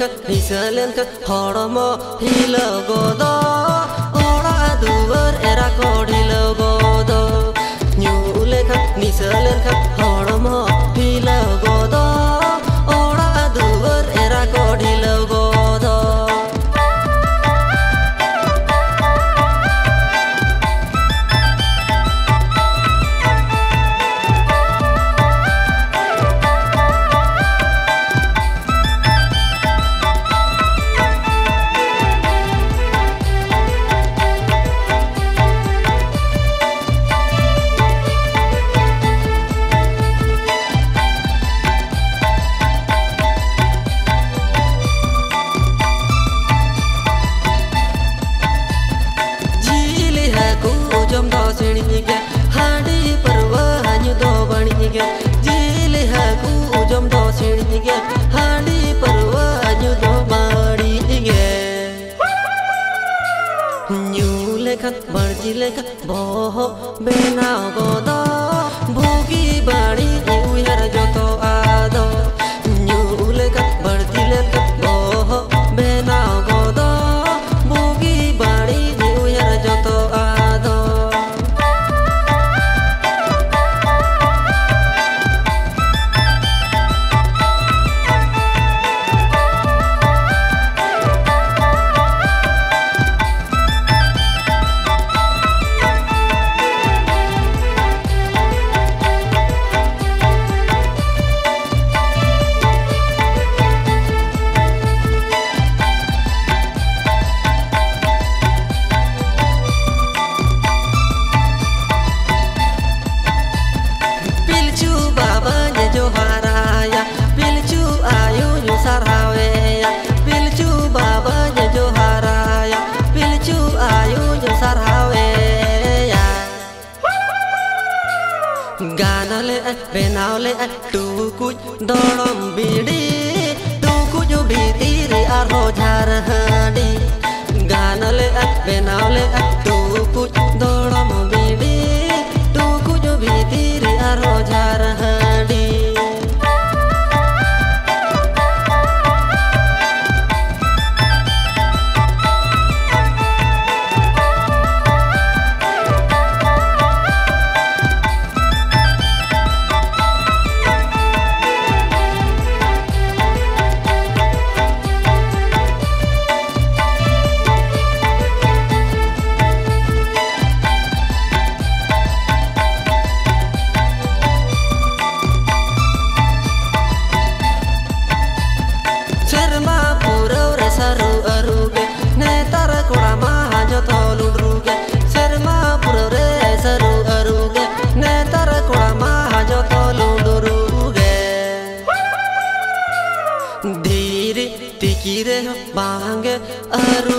kan isalen kan horomo hilogodo ora duwer era kodilogodo nyule kan isalen kan horomo hilogodo ora duwer era kodilogodo Hadi perwa hanya do bani ge jile haku ujom do sini ge hadi perwa hanya do bani ge nyule kan barjile kan boho benao godo bhugi bani uihar joto ado nyule kan barjile kan boho benao godo bhugi bani uihar joto ado Gana le benao le tu kuj dolom bidi tu kuj bidi ri arho jar hadi Gana le benao le tu kuj dolom bidi tu kuj bidi ri arho jar hadi Diri tikire bange aru